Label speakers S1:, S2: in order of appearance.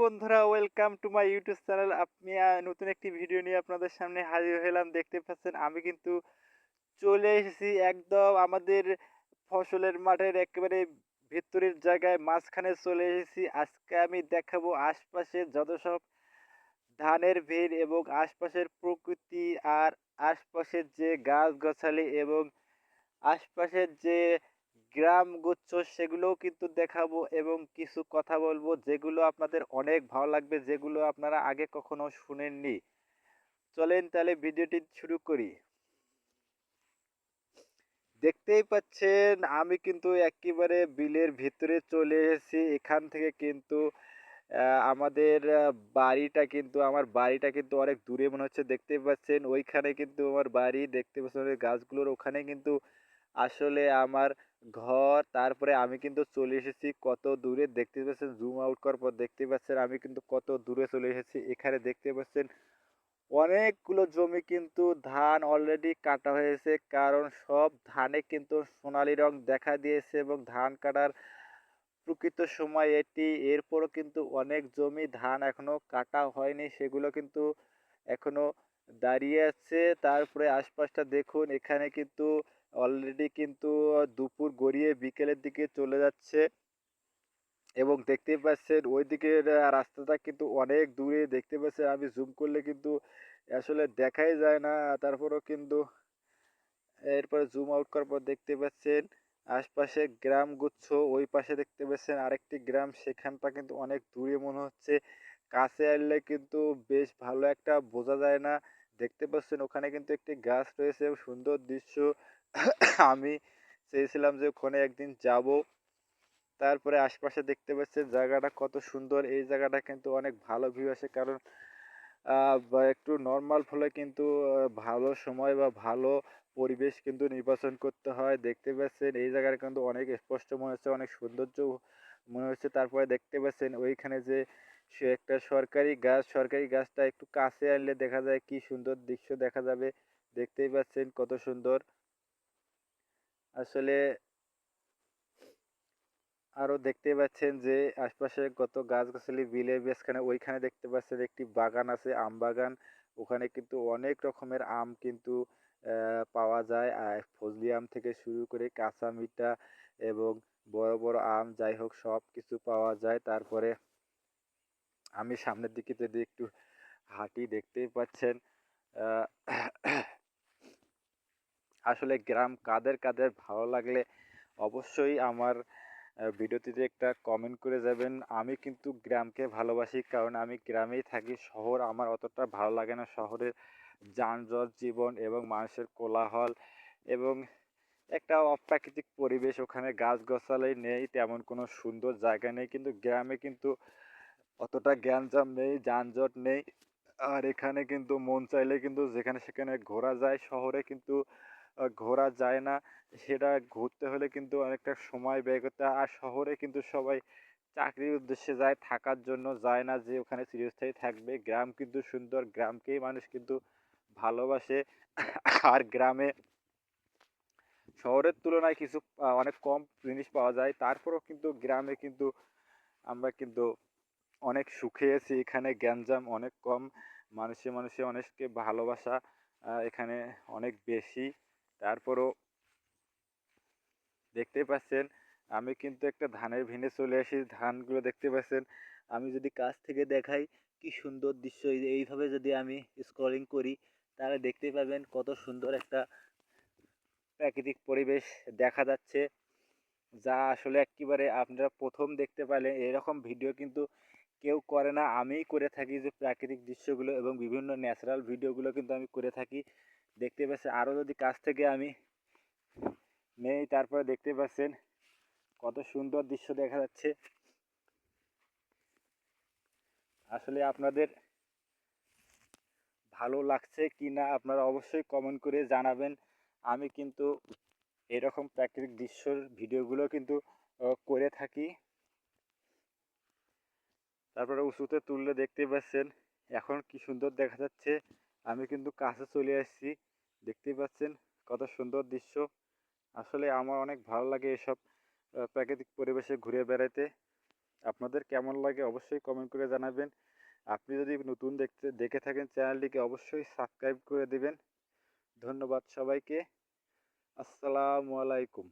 S1: বন্ধুরা, welcome to my YouTube channel. আমি নতুন একটি ভিডিও নিয়ে আপনাদের সামনে হাজির হলাম। দেখতে পাচ্ছেন আমি কিন্তু চলে এসেছি একদম আমাদের ফসলের মাঠের একেবারে ভেতরের জায়গায় মাঝখানে চলে এসেছি। আজকে আমি দেখাবো আশপাশের যত সব ধানের ভিড় এবং আশপাশের প্রকৃতি আর আশপাশের যে গাছগাছালি এবং আশপাশের যে গ্রামগুচ্ছ সেগুলোও কিন্তু দেখাবো এবং কিছু কথা বলবো যেগুলো আপনাদের অনেক ভালো লাগবে, যেগুলো আপনারা আগে কখনো শুনেননি। চলেন তাহলে ভিডিওটি শুরু করি। দেখতেই পাচ্ছেন আমি কিন্তু একেবারে বিলের ভিতরে চলে এসেছি। এখান থেকে কিন্তু আমাদের আমার বাড়িটা কিন্তু অনেক দূরে মনে হচ্ছে। দেখতেই পাচ্ছেন ওইখানে কিন্তু আমার বাড়ি, দেখতে পাচ্ছেন ওই গাছগুলোর ওখানে কিন্তু আসলে আমার ঘর। তারপরে আমি কিন্তু চলে এসেছি কত দূরে, দেখতে পাচ্ছেন জুম আউট করার পর দেখতে পাচ্ছেন আমি কিন্তু কত দূরে চলে এসেছি। এখানে দেখতে পাচ্ছেন অনেকগুলো জমি কিন্তু ধান অলরেডি কাটা হয়েছে, কারণ সব ধানে কিন্তু সোনালী রং দেখা দিয়েছে এবং ধান কাটার প্রকৃত সময় এটি। এরপরও কিন্তু অনেক জমি ধান এখনো কাটা হয়নি, সেগুলো কিন্তু এখনো দাঁড়িয়ে আছে। তারপরে আশপাশটা দেখুন, এখানে কিন্তু অলরেডি কিন্তু দুপুর গড়িয়ে বিকেলের দিকে চলে যাচ্ছে এবং দেখতেই পাচ্ছেন ওইদিকের রাস্তাটা কিন্তু অনেক দূরে। দেখতে পাচ্ছেন আমি জুম করলে কিন্তু আসলে দেখাই যায় না। তারপরেও কিন্তু এরপরে জুম আউট করার পর দেখতে পাচ্ছেন আশপাশে গ্রামগুচ্ছ। ওই পাশে দেখতে পাচ্ছেন আরেকটি গ্রাম, সেখানটা কিন্তু অনেক দূরে মনে হচ্ছে। কাছে আসলে কিন্তু বেশ ভালো একটা বোঝা যায় না। দেখতে পাচ্ছেন ওখানে কিন্তু একটি গাছ রয়েছে, সুন্দর দৃশ্য। আমি চেয়েছিলাম যে ওখানে একদিন যাব। তারপরে আশপাশে দেখতে পাচ্ছেন জায়গাটা কত সুন্দর। এই জায়গাটা কিন্তু অনেক ভালো ভিউ আসে, কারণ বা একটু নরমাল হলে কিন্তু ভালো সময় বা ভালো পরিবেশ কিন্তু নির্বাচন করতে হয়। দেখতে পাচ্ছেন এই জায়গাটা কিন্তু অনেক স্পষ্ট মনে হচ্ছে, অনেক সৌন্দর্য মনে হচ্ছে। তারপরে দেখতে পাচ্ছেন ওইখানে যে সে একটা সরকারি গাছ, সরকারি গাছটা একটু কাছে আনলে দেখা যায় কি সুন্দর দৃশ্য দেখা যাবে। দেখতেই পাচ্ছেন কত সুন্দর আসলে। আরো দেখতে পাচ্ছেন যে আশপাশে কত গাছগাছালি, বিলের মাঝখানে ওইখানে দেখতে পাচ্ছেন একটি বাগান আছে, আম বাগান। ওখানে কিন্তু অনেক রকমের আম কিন্তু পাওয়া যায়, ফজলি আম থেকে শুরু করে কাঁচা মিঠা এবং বড় বড় আম, যাই হোক সব কিছু পাওয়া যায়। তারপরে আমি সামনের দিকে যদি একটু হাঁটি, দেখতেই পাচ্ছেন আহ, আসলে গ্রাম কাদের কাদের ভালো লাগলে অবশ্যই আমার ভিডিওটিতে একটা কমেন্ট করে যাবেন। আমি কিন্তু গ্রামকে ভালোবাসি, কারণ আমি গ্রামেই থাকি। শহর আমার অতটা ভালো লাগে না। শহরের যানজট জীবন এবং মানুষের কোলাহল এবং একটা অপ্রাকৃতিক পরিবেশ, ওখানে গাছগাছালি নেই, তেমন কোনো সুন্দর জায়গা নেই। কিন্তু গ্রামে কিন্তু অতটা গ্যাঞ্জাম নেই, যানজট নেই। আর এখানে কিন্তু মন চাইলে কিন্তু যেখানে সেখানে ঘোরা যায়। শহরে কিন্তু ঘোরা যায় না। সেটা ঘুরতে হলে কিন্তু অনেকটা সময় ব্যয় করতে হয়। আর শহরে কিন্তু সবাই চাকরির উদ্দেশ্যে যায়, থাকার জন্য যায় না যে ওখানে চিরস্থায়ী থাকবে। গ্রাম কিন্তু সুন্দর, গ্রামকেই মানুষ কিন্তু ভালোবাসে। আর গ্রামে শহরের তুলনায় কিছু অনেক কম জিনিস পাওয়া যায়। তারপরেও কিন্তু গ্রামে কিন্তু আমরা কিন্তু অনেক সুখে আছি। এখানে গ্যাঞ্জাম অনেক কম। মানুষে মানুষে অনেককে ভালোবাসা এখানে অনেক বেশি। তারপরও দেখতেই পাচ্ছেন আমি কিন্তু একটা ধানের ভিড়ে চলে আসি। ধানগুলো দেখতে পাচ্ছেন, আমি যদি কাছ থেকে দেখাই কি সুন্দর দৃশ্য। এইভাবে যদি আমি স্ক্রলিং করি তাহলে দেখতে পাবেন কত সুন্দর একটা প্রাকৃতিক পরিবেশ দেখা যাচ্ছে, যা আসলে একেবারে আপনারা প্রথম দেখতে পেলেন। এরকম ভিডিও কিন্তু কেউ করে না, আমিই করে থাকি। যে প্রাকৃতিক দৃশ্যগুলো এবং বিভিন্ন ন্যাচারাল ভিডিওগুলো কিন্তু আমি করে থাকি। দেখতে পাচ্ছেন আরও যদি কাছ থেকে আমি নেই, তারপরে দেখতে পাচ্ছেন কত সুন্দর দৃশ্য দেখা যাচ্ছে। আসলে আপনাদের ভালো লাগছে কি না আপনারা অবশ্যই কমেন্ট করে জানাবেন। আমি কিন্তু এরকম প্রাকৃতিক দৃশ্যর ভিডিওগুলো কিন্তু করে থাকি। তারপরে উঁচুতে তুললে দেখতে পাচ্ছেন এখন কি সুন্দর দেখা যাচ্ছে। আমি কিন্তু কাছে চলে আসছি, দেখতেই পাচ্ছেন কত সুন্দর দৃশ্য। আসলে আমার অনেক ভালো লাগে এসব প্রাকৃতিক পরিবেশে ঘুরে বেড়াতে। আপনাদের কেমন লাগে অবশ্যই কমেন্ট করে জানাবেন। আপনি যদি নতুন দেখে থাকেন চ্যানেলটিকে অবশ্যই সাবস্ক্রাইব করে দিবেন। ধন্যবাদ সবাইকে। আসসালামু আলাইকুম।